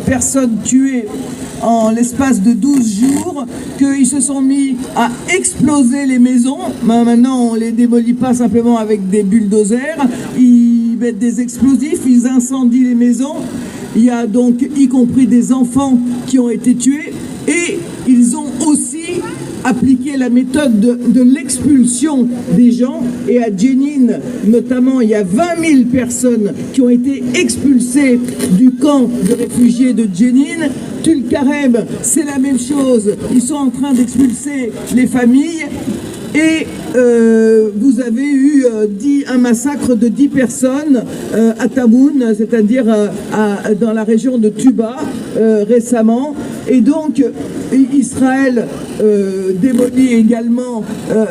Personnes tuées en l'espace de 12 jours, qu'ils se sont mis à exploser les maisons. Maintenant, on ne les démolit pas simplement avec des bulldozers, ils mettent des explosifs, ils incendient les maisons. Il y a donc y compris des enfants qui ont été tués et ils ont aussi appliqué la méthode de l'expulsion des gens. Et à Jenin, notamment, il y a 20 000 personnes qui ont été expulsées du camp de réfugiés de Jenin. Tulkarem, c'est la même chose. Ils sont en train d'expulser les familles. Et vous avez eu un massacre de 10 personnes à Tamoun, c'est-à-dire dans la région de Tuba récemment. Et donc Israël démolit également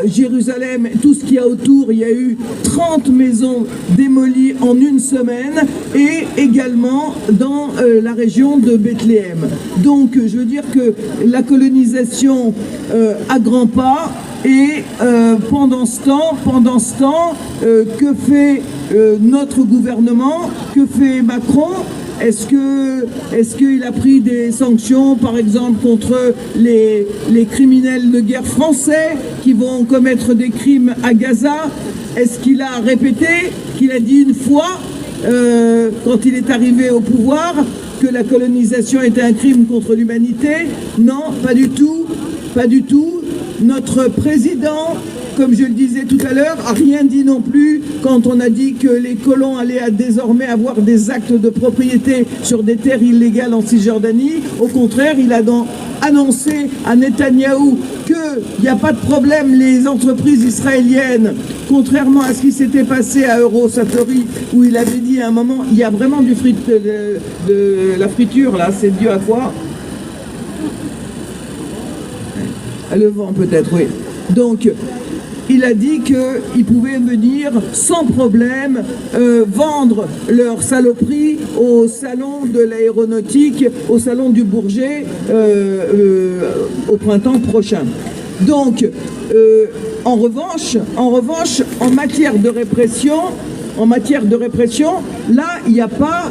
Jérusalem, tout ce qu'il y a autour. Il y a eu 30 maisons démolies en une semaine et également dans la région de Bethléem. Donc je veux dire que la colonisation à grands pas. Et pendant ce temps, que fait notre gouvernement? Que fait Macron? Est-ce qu'il a pris des sanctions, par exemple, contre les criminels de guerre français qui vont commettre des crimes à Gaza? Est-ce qu'il a répété, qu'il a dit une fois, quand il est arrivé au pouvoir, que la colonisation était un crime contre l'humanité? Non, pas du tout, pas du tout. Notre président, comme je le disais tout à l'heure, a rien dit non plus quand on a dit que les colons allaient désormais avoir des actes de propriété sur des terres illégales en Cisjordanie. Au contraire, il a annoncé à Netanyahou qu'il n'y a pas de problème, les entreprises israéliennes, contrairement à ce qui s'était passé à Eurosatory, où il avait dit à un moment, il y a vraiment de la friture là, c'est dû à quoi? Le vent peut-être, oui. Donc, il a dit qu'ils pouvaient venir sans problème vendre leurs saloperies au salon de l'aéronautique, au salon du Bourget, au printemps prochain. Donc, en revanche, en matière de répression, là, il n'y a pas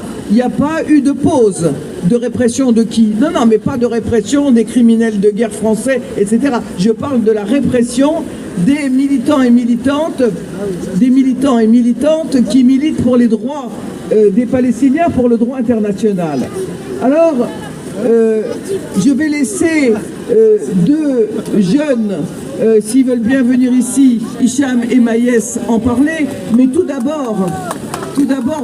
eu de pause. De répression de qui? Non, mais pas de répression des criminels de guerre français, etc. Je parle de la répression des militants et militantes qui militent pour les droits des Palestiniens, pour le droit international. Alors, je vais laisser deux jeunes, s'ils veulent bien venir ici, Hicham et Maïs, en parler, mais tout d'abord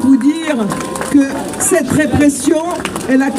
vous dire que cette répression, elle a